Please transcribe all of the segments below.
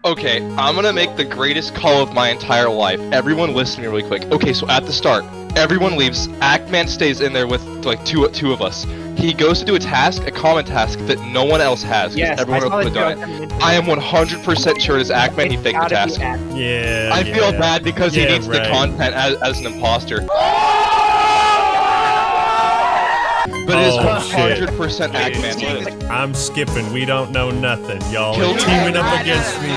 Okay, I'm gonna make the greatest call of my entire life. Everyone listen to me really quick. Okay, so at the start, everyone leaves. Ackman stays in there with like two of us. He goes to do a common task that no one else has. Yes, everyone else has done it. I am 100% sure it is Ackman. He faked the task. Yeah. I feel bad because he needs the content as an imposter. But it is 100% Ackman. I'm skipping. We don't know nothing. Y'all are teaming up against me.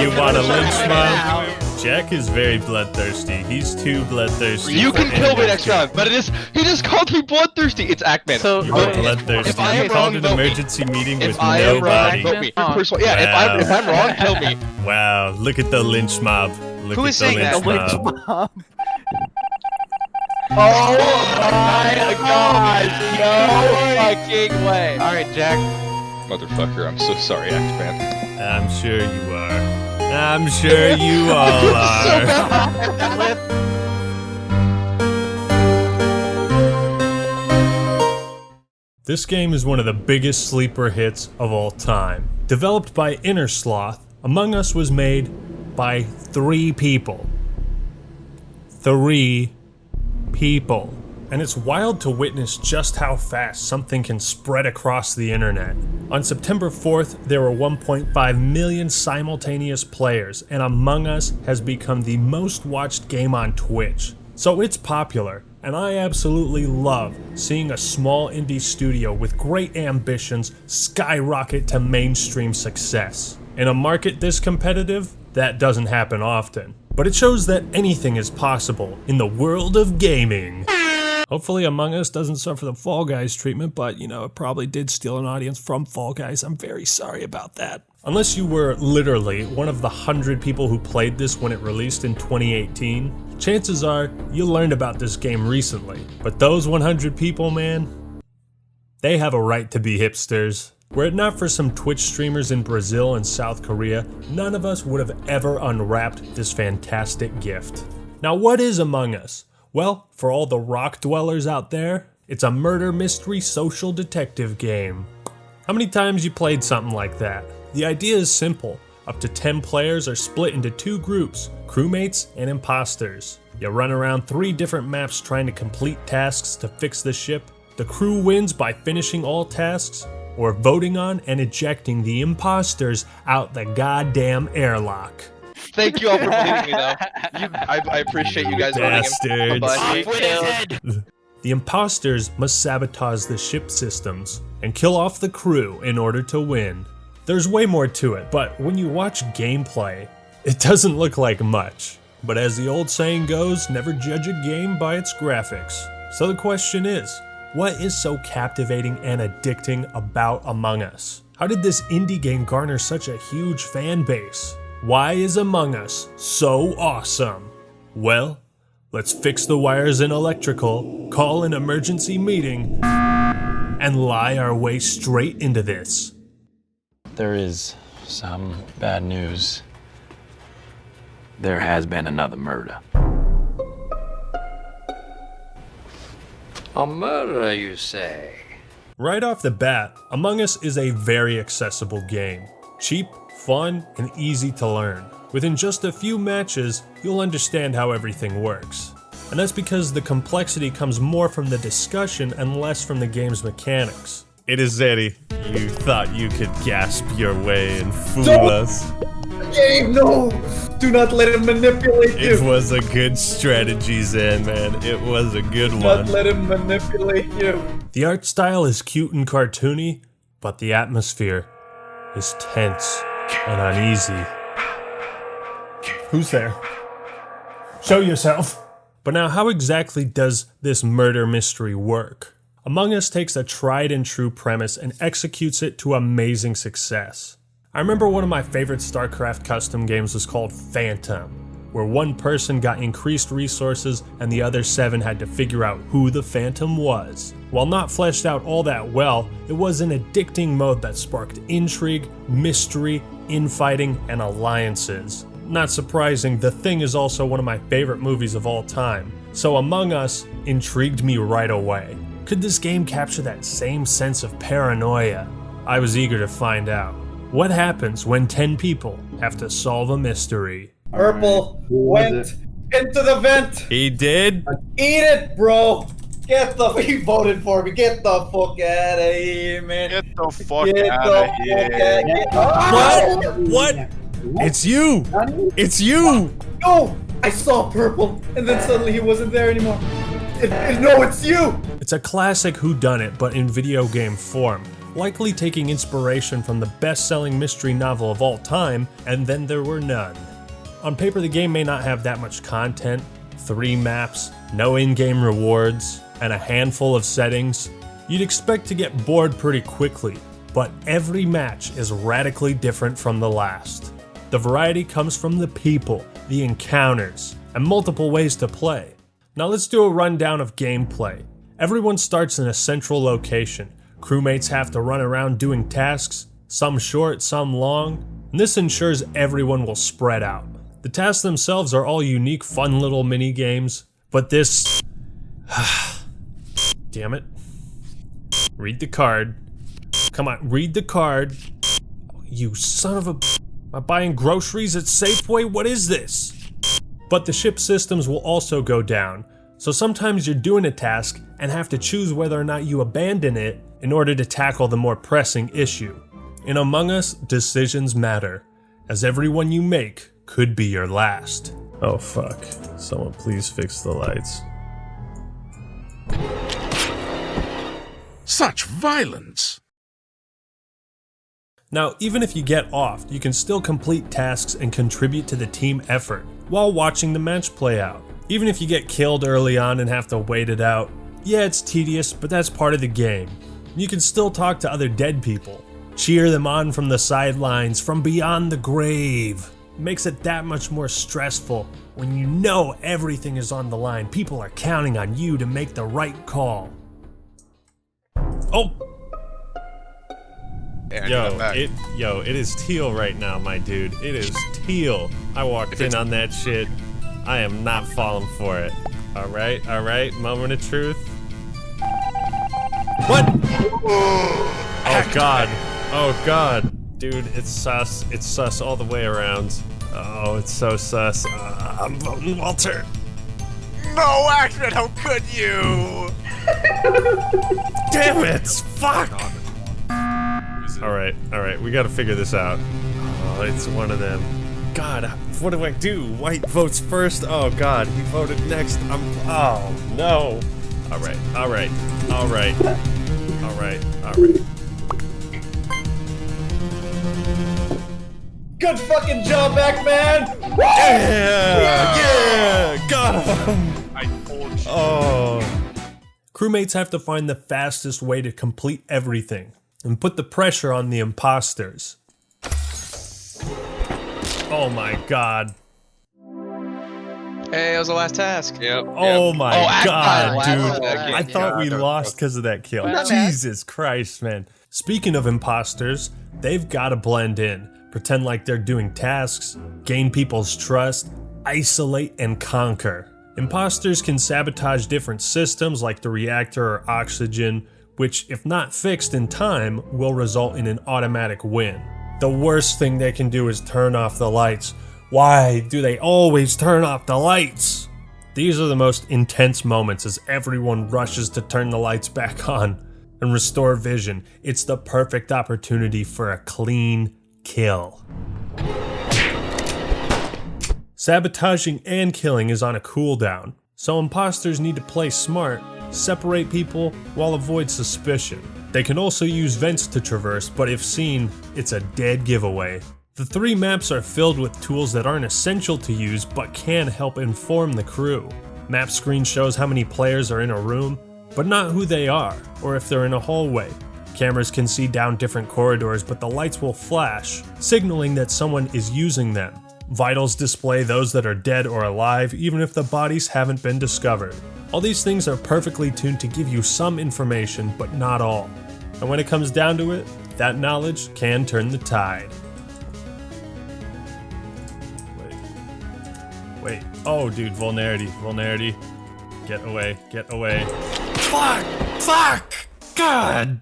You want a lynch mob? Jack is very bloodthirsty. He's too bloodthirsty. You can kill me next round, but he just called me bloodthirsty. It's Ackman. So you're bloodthirsty. If I am you called wrong, an vote emergency meeting with if I am nobody. wrong, vote me. Yeah, if I'm wrong, kill me. Wow, look at the lynch mob. Look at the lynch mob. Oh my god! No fucking way! Alright, Jack. Motherfucker, I'm so sorry, Ackman. I'm sure you are. I'm sure you all are. This game is one of the biggest sleeper hits of all time. Developed by Inner Sloth, Among Us was made by 3 people. 3 people. And it's wild to witness just how fast something can spread across the internet. On September 4th, there were 1.5 million simultaneous players, and Among Us has become the most watched game on Twitch. So it's popular, and I absolutely love seeing a small indie studio with great ambitions skyrocket to mainstream success. In a market this competitive, that doesn't happen often. But it shows that anything is possible in the world of gaming. Hopefully Among Us doesn't suffer the Fall Guys treatment, but you know, it probably did steal an audience from Fall Guys. I'm very sorry about that. Unless you were literally one of the 100 people who played this when it released in 2018, chances are you learned about this game recently. But those 100 people, man, they have a right to be hipsters. Were it not for some Twitch streamers in Brazil and South Korea, none of us would have ever unwrapped this fantastic gift. Now, what is Among Us? Well, for all the rock dwellers out there, it's a murder mystery social detective game. How many times you played something like that? The idea is simple. Up to 10 players are split into 2 groups, crewmates and imposters. You run around 3 different maps trying to complete tasks to fix the ship. The crew wins by finishing all tasks, or voting on and ejecting the imposters out the goddamn airlock. Thank you all for believing me, though. I appreciate you guys voting him. Bastards. The imposters must sabotage the ship systems and kill off the crew in order to win. There's way more to it, but when you watch gameplay, it doesn't look like much. But as the old saying goes, never judge a game by its graphics. So the question is, what is so captivating and addicting about Among Us? How did this indie game garner such a huge fan base? Why is Among Us so awesome? Well, let's fix the wires in electrical, call an emergency meeting, and lie our way straight into this. There is some bad news. There has been another murder. A murder, you say? Right off the bat, Among Us is a very accessible game. Cheap, fun, and easy to learn. Within just a few matches, you'll understand how everything works. And that's because the complexity comes more from the discussion and less from the game's mechanics. It is Eddie. You thought you could gasp your way and fool us. Game, no! Do not let him manipulate you! It was a good strategy, Zen, man. It was a good one. Do not let him manipulate you. The art style is cute and cartoony, but the atmosphere is tense and uneasy. Who's there? Show yourself. But now, how exactly does this murder mystery work? Among Us takes a tried and true premise and executes it to amazing success. I remember one of my favorite StarCraft custom games was called Phantom, where one person got increased resources and the other 7 had to figure out who the Phantom was. While not fleshed out all that well, it was an addicting mode that sparked intrigue, mystery, infighting, and alliances. Not surprising, The Thing is also one of my favorite movies of all time, so Among Us intrigued me right away. Could this game capture that same sense of paranoia? I was eager to find out. What happens when 10 people have to solve a mystery? Purple went into the vent. He did? Eat it, bro. He voted for me. Get the fuck out of here, man. Get the fuck Get out the of here. What? What? It's you! It's you! No! I saw purple, and then suddenly he wasn't there anymore. No, it's you! It's a classic whodunit, but in video game form, likely taking inspiration from the best-selling mystery novel of all time, And Then There Were None. On paper, the game may not have that much content, 3 maps, no in-game rewards, and a handful of settings. You'd expect to get bored pretty quickly, but every match is radically different from the last. The variety comes from the people, the encounters, and multiple ways to play. Now let's do a rundown of gameplay. Everyone starts in a central location. Crewmates have to run around doing tasks, some short, some long, and this ensures everyone will spread out. The tasks themselves are all unique, fun little mini games, but this... Damn it. Read the card. Come on, read the card. You son of a... Am I buying groceries at Safeway? What is this? But the ship systems will also go down, so sometimes you're doing a task and have to choose whether or not you abandon it in order to tackle the more pressing issue. In Among Us, decisions matter, as every one you make could be your last. Oh fuck. Someone please fix the lights. Such violence! Now, even if you get off, you can still complete tasks and contribute to the team effort while watching the match play out. Even if you get killed early on and have to wait it out, yeah, it's tedious, but that's part of the game. You can still talk to other dead people, cheer them on from the sidelines, from beyond the grave. It makes it that much more stressful when you know everything is on the line. People are counting on you to make the right call. Oh! Yo, it is teal right now, my dude. It is teal. I walked in on that shit. I am not falling for it. Alright, moment of truth. What? Oh god. Dude, it's sus. It's sus all the way around. Oh, it's so sus. I'm voting Walter. No, Axman, how could you? Damn it! Fuck! Alright, we gotta figure this out. Oh, it's one of them. God, what do I do? White votes first? Oh god, he voted next. Oh no. Alright. Good fucking job, Backman! Yeah! Got him! I told you. Oh. Crewmates have to find the fastest way to complete everything and put the pressure on the imposters. Oh my god. Hey, it was the last task. Yep. Oh my god, dude. Last I thought we lost because of that kill. Jesus Christ, man. Speaking of imposters, they've got to blend in, pretend like they're doing tasks, gain people's trust, isolate and conquer. Imposters can sabotage different systems like the reactor or oxygen, which, if not fixed in time, will result in an automatic win. The worst thing they can do is turn off the lights. Why do they always turn off the lights? These are the most intense moments as everyone rushes to turn the lights back on and restore vision. It's the perfect opportunity for a clean kill. Sabotaging and killing is on a cooldown, so imposters need to play smart, separate people while avoid suspicion. They can also use vents to traverse, but if seen, it's a dead giveaway. The 3 maps are filled with tools that aren't essential to use but can help inform the crew. Map screen shows how many players are in a room, but not who they are, or if they're in a hallway. Cameras can see down different corridors, but the lights will flash, signaling that someone is using them. Vitals display those that are dead or alive, even if the bodies haven't been discovered. All these things are perfectly tuned to give you some information, but not all. And when it comes down to it, that knowledge can turn the tide. Wait. Oh, dude, vulnerity. Get away. Fuck! God!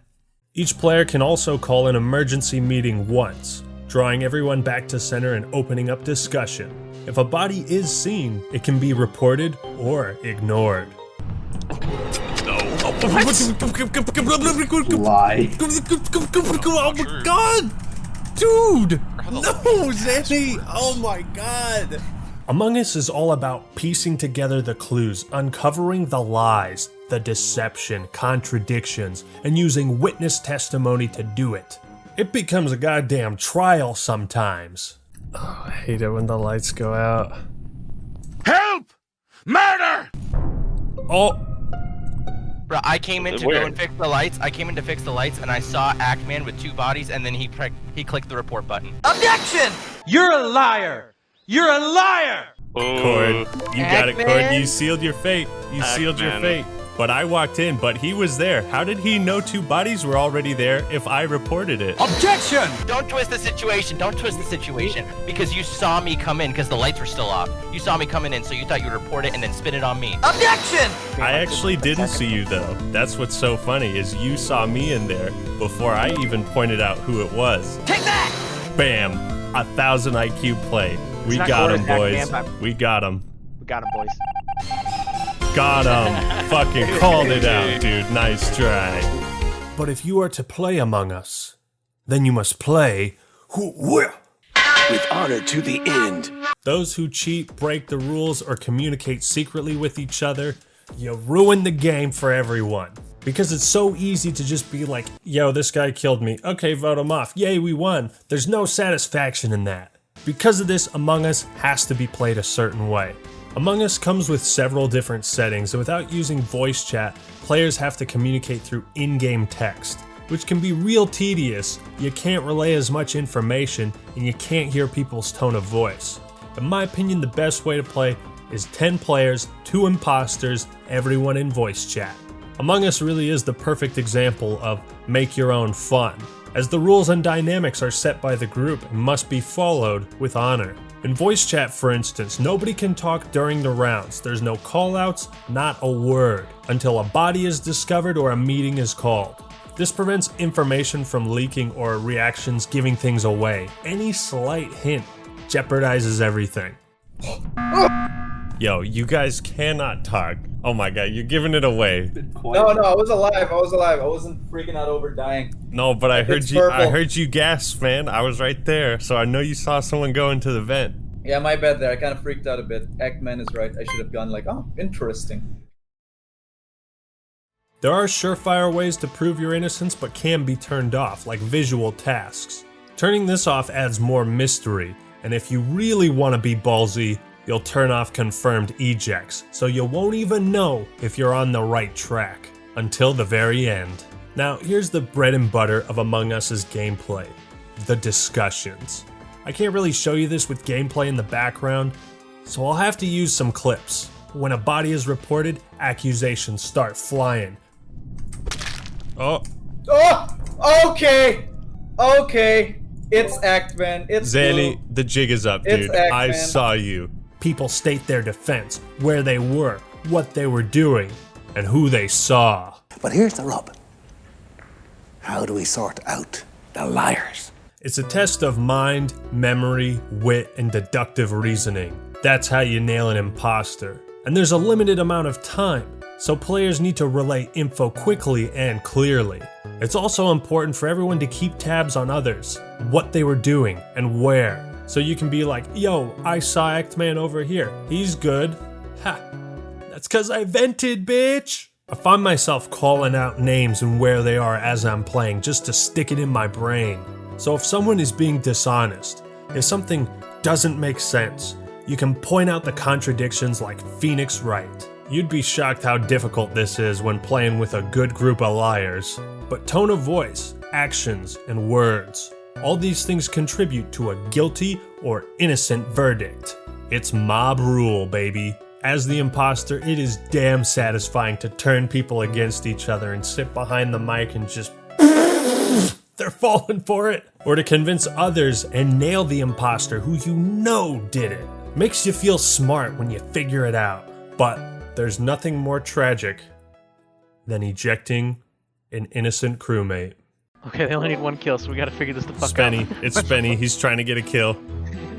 Each player can also call an emergency meeting once, drawing everyone back to center and opening up discussion. If a body is seen, it can be reported or ignored. Lie. Oh my god! Dude! No, Zanny! Oh my god! Among Us is all about piecing together the clues, uncovering the lies, the deception, contradictions, and using witness testimony to do it. It becomes a goddamn trial sometimes. Oh, I hate it when the lights go out. Help! Murder! Oh! Bro, I came in to go and fix the lights. I came in to fix the lights, and I saw Actman with 2 bodies, and then he clicked the report button. Objection! You're a liar! You're a liar! Cord, you got it, Cord. Actman? You sealed your fate. You sealed your fate. But I walked in, but he was there. How did he know 2 bodies were already there if I reported it? Objection! Don't twist the situation. Don't twist the situation. Because you saw me come in because the lights were still off. You saw me coming in, so you thought you would report it and then spin it on me. Objection! I actually didn't see you though. That's what's so funny is you saw me in there before I even pointed out who it was. Take that! Bam! 1,000 IQ play. We got him, boys. We got him. We got him, boys. Got him. Fucking called it out, dude. Nice try. But if you are to play Among Us, then you must play with honor to the end. Those who cheat, break the rules, or communicate secretly with each other, you ruin the game for everyone. Because it's so easy to just be like, yo, this guy killed me. Okay, vote him off. Yay, we won. There's no satisfaction in that. Because of this, Among Us has to be played a certain way. Among Us comes with several different settings, and without using voice chat, players have to communicate through in-game text, which can be real tedious. You can't relay as much information, and you can't hear people's tone of voice. In my opinion, the best way to play is 10 players, 2 imposters, everyone in voice chat. Among Us really is the perfect example of make your own fun, as the rules and dynamics are set by the group and must be followed with honor. In voice chat, for instance, nobody can talk during the rounds. There's no callouts, not a word, until a body is discovered or a meeting is called. This prevents information from leaking or reactions giving things away. Any slight hint jeopardizes everything. Yo, you guys cannot talk. Oh my god, you're giving it away. No, I was alive. I wasn't freaking out over dying. No, but I heard It's you. I purple. heard you gasp, man. I was right there, so I know you saw someone go into the vent. Yeah, my bad there. I kind of freaked out a bit. Actman is right. I should have gone like, oh, interesting. There are surefire ways to prove your innocence, but can be turned off, like visual tasks. Turning this off adds more mystery, and if you really want to be ballsy, you'll turn off confirmed ejects, so you won't even know if you're on the right track, until the very end. Now, here's the bread and butter of Among Us's gameplay, the discussions. I can't really show you this with gameplay in the background, so I'll have to use some clips. When a body is reported, accusations start flying. Oh, Okay. It's Actman. It's Zanny, Blue. the jig is up, It's dude. I Actman. saw you. People state their defense, where they were, what they were doing, and who they saw. But here's the rub. How do we sort out the liars? It's a test of mind, memory, wit, and deductive reasoning. That's how you nail an imposter. And there's a limited amount of time, so players need to relay info quickly and clearly. It's also important for everyone to keep tabs on others, what they were doing, and where. So you can be like, yo, I saw Actman over here. He's good. Ha, that's cause I vented, bitch. I find myself calling out names and where they are as I'm playing just to stick it in my brain. So if someone is being dishonest, if something doesn't make sense, you can point out the contradictions like Phoenix Wright. You'd be shocked how difficult this is when playing with a good group of liars. But tone of voice, actions, and words, all these things contribute to a guilty or innocent verdict. It's mob rule, baby. As the imposter, it is damn satisfying to turn people against each other and sit behind the mic and just they're falling for it. Or to convince others and nail the imposter who you know did it. Makes you feel smart when you figure it out. But there's nothing more tragic than ejecting an innocent crewmate. Okay, they only need 1 kill, so we gotta figure this the fuck Spenny. out. It's Spenny. He's trying to get a kill.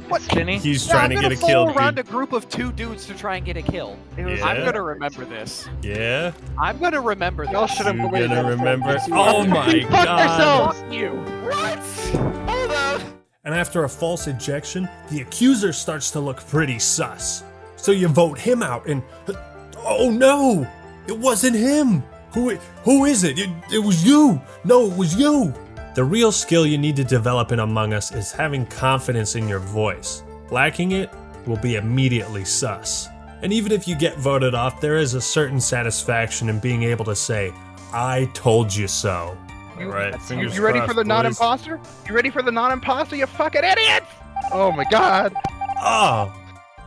What? Spenny? He's trying to get a kill, I'm gonna around dude. a group of 2 dudes to try and get a kill. Yeah. I'm gonna remember this. Yeah? I'm gonna remember this. Y'all should have You're believed gonna it. remember? Oh my god! Fuck you. What? Hold up. And after a false ejection, the accuser starts to look pretty sus. So you vote him out and... Oh no! It wasn't him! Who is it? It was you! No, it was you! The real skill you need to develop in Among Us is having confidence in your voice. Lacking it will be immediately sus. And even if you get voted off, there is a certain satisfaction in being able to say, I told you so. Alright, fingers You ready crossed, for the boys. non-imposter? You ready for the non-imposter, you fucking idiots? Oh my god. Oh!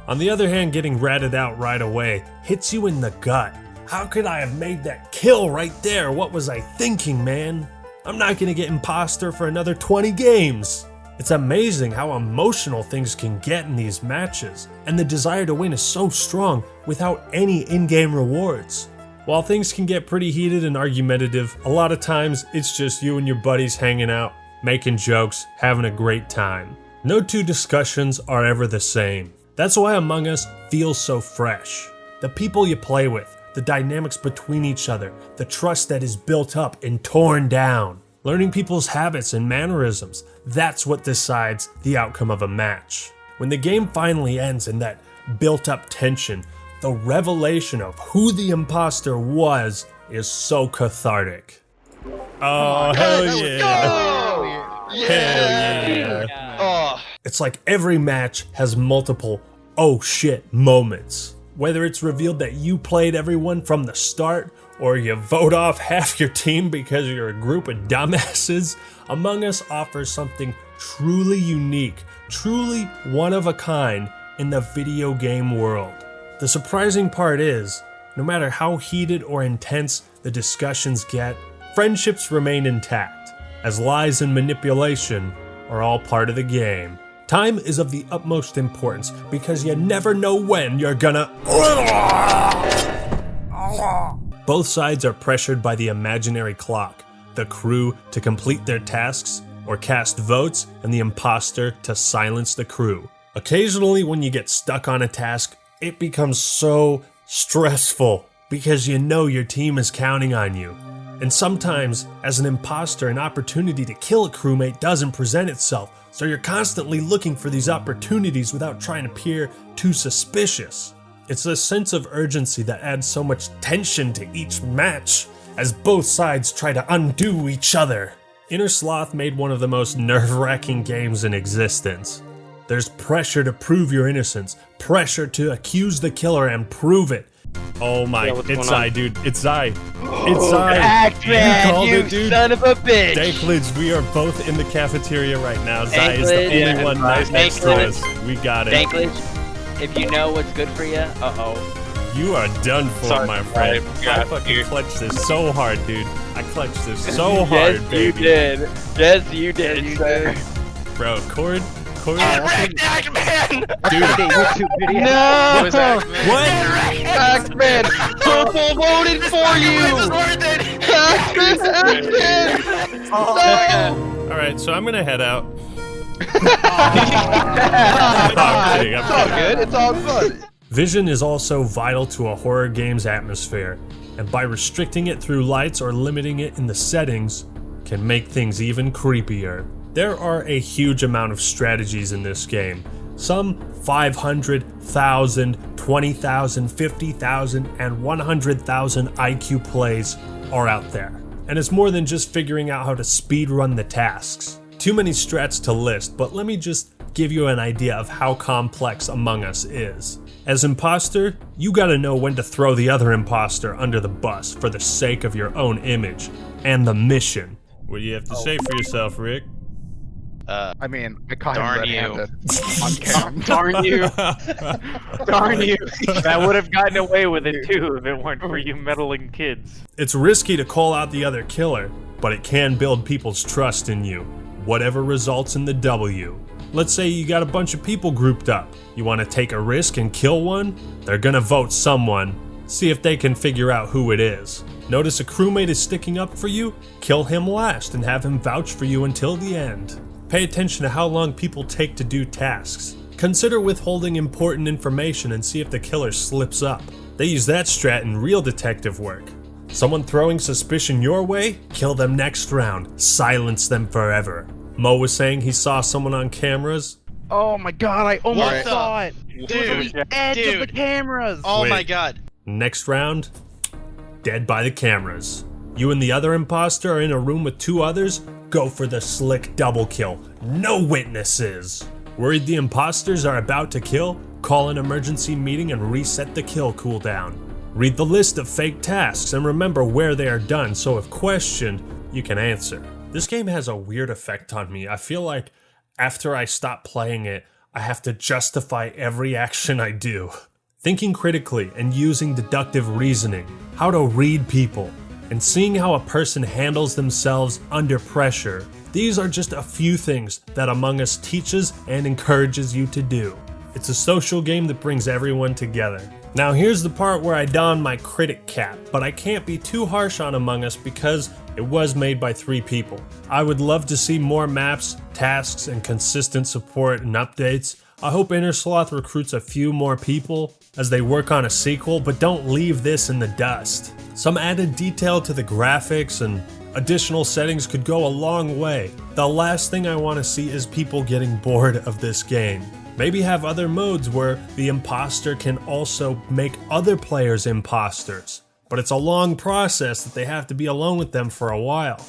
On the other hand, getting ratted out right away hits you in the gut. How could I have made that kill right there? What was I thinking, man? I'm not gonna get imposter for another 20 games. It's amazing how emotional things can get in these matches, and the desire to win is so strong without any in-game rewards. While things can get pretty heated and argumentative, a lot of times it's just you and your buddies hanging out, making jokes, having a great time. No 2 discussions are ever the same. That's why Among Us feels so fresh. The people you play with, the dynamics between each other, the trust that is built up and torn down. Learning people's habits and mannerisms, that's what decides the outcome of a match. When the game finally ends and that built-up tension, the revelation of who the imposter was is so cathartic. Oh, hell yeah! Hell yeah! Oh. It's like every match has multiple oh shit moments. Whether it's revealed that you played everyone from the start, or you vote off half your team because you're a group of dumbasses, Among Us offers something truly unique, truly one of a kind in the video game world. The surprising part is, no matter how heated or intense the discussions get, friendships remain intact, as lies and manipulation are all part of the game. Time is of the utmost importance because you never know when you're gonna... Both sides are pressured by the imaginary clock, the crew to complete their tasks or cast votes, and the imposter to silence the crew. Occasionally when you get stuck on a task, it becomes so stressful because you know your team is counting on you. And sometimes, as an imposter, an opportunity to kill a crewmate doesn't present itself, so you're constantly looking for these opportunities without trying to appear too suspicious. It's a sense of urgency that adds so much tension to each match, as both sides try to undo each other. Inner Sloth made one of the most nerve-wracking games in existence. There's pressure to prove your innocence, pressure to accuse the killer and prove it. Oh my, it's I, dude. It's I. It's I. Act-Man, you dude. son of a bitch. Danklage, we are both in the cafeteria right now. Zai is the only one not next to us. We got it. Danklage, if you know what's good for you, You are done for, my friend. I fucking clutched this so hard, dude. I clutched this so hard, yes, baby. you did. Yes, you did, sir. Bro, Cord. Act-Man! Dude, YouTube video. No! what? Act-Man! Purple voted for you! Act-Man! Alright, so I'm gonna head out. I'm kidding. It's all good. It's all fun. Vision is also vital to a horror game's atmosphere, and by restricting it through lights or limiting it in the settings, can make things even creepier. There are a huge amount of strategies in this game. Some 500,000, 20,000, 50,000, and 100,000 IQ plays are out there. And it's more than just figuring out how to speedrun the tasks. Too many strats to list, but let me just give you an idea of how complex Among Us is. As imposter, you gotta know when to throw the other imposter under the bus for the sake of your own image and the mission. What do you have to say for yourself, Rick? I mean, I caught him Darn you. red-handed on camera. Darn you. Darn you. That would have gotten away with it too if it weren't for you meddling kids. It's risky to call out the other killer, but it can build people's trust in you, whatever results in the W. Let's say you got a bunch of people grouped up. You want to take a risk and kill one? They're gonna vote someone, See if they can figure out who it is. Notice a crewmate is sticking up for you? Kill him last and have him vouch for you until the end. Pay attention to how long people take to do tasks. Consider withholding important information and see if the killer slips up. They use that strat in real detective work. Someone throwing suspicion your way? Kill them next round. Silence them forever. Mo was saying he saw someone on cameras. Oh my god, I almost What the- saw it. Dude, It was on the edge of the cameras. Oh my Wait. god. Next round, dead by the cameras. You and the other imposter are in a room with 2 others? Go for the slick double kill. No witnesses. Worried the imposters are about to kill? Call an emergency meeting and reset the kill cooldown. Read the list of fake tasks and remember where they are done so if questioned, you can answer. This game has a weird effect on me. I feel like after I stop playing it, I have to justify every action I do. Thinking critically and using deductive reasoning, how to read people, and seeing how a person handles themselves under pressure. These are just a few things that Among Us teaches and encourages you to do. It's a social game that brings everyone together. Now here's the part where I don my critic cap, but I can't be too harsh on Among Us because it was made by 3 people. I would love to see more maps, tasks, and consistent support and updates. I hope Innersloth recruits a few more people as they work on a sequel, but don't leave this in the dust. Some added detail to the graphics and additional settings could go a long way. The last thing I want to see is people getting bored of this game. Maybe have other modes where the imposter can also make other players imposters. But it's a long process that they have to be alone with them for a while.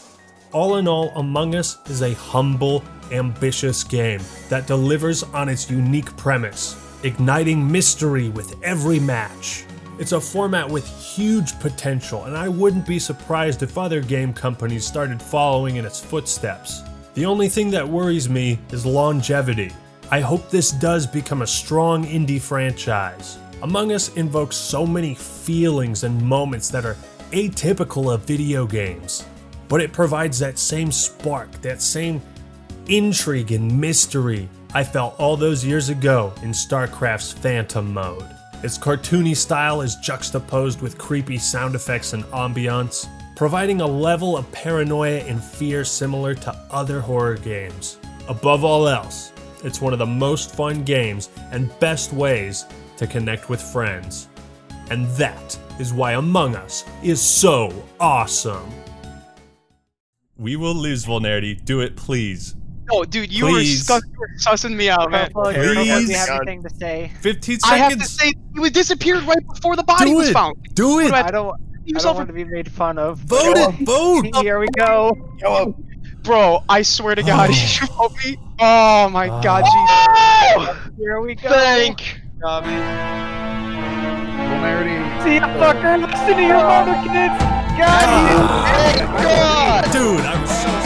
All in all, Among Us is a humble, ambitious game that delivers on its unique premise, igniting mystery with every match. It's a format with huge potential, and I wouldn't be surprised if other game companies started following in its footsteps. The only thing that worries me is longevity. I hope this does become a strong indie franchise. Among Us invokes so many feelings and moments that are atypical of video games, but it provides that same spark, that same intrigue and mystery I felt all those years ago in StarCraft's Phantom mode. Its cartoony style is juxtaposed with creepy sound effects and ambiance, providing a level of paranoia and fear similar to other horror games. Above all else, it's one of the most fun games and best ways to connect with friends. And that is why Among Us is so awesome. We will lose, Vulnerity. Do it, please. No, dude, you Please. were sussing me out, man. Please. Do you have anything to say? 15 I have to seconds. say, he disappeared right before the body Do was it. found. Do it. I don't He was want to be made fun of. Vote it. Vote. Here we go. Bro, I swear to God, you vote me? Oh my God, Jesus. Here we go. Thank God, See ya, fucker. Listen to your mother, kids. God. Dude, I'm so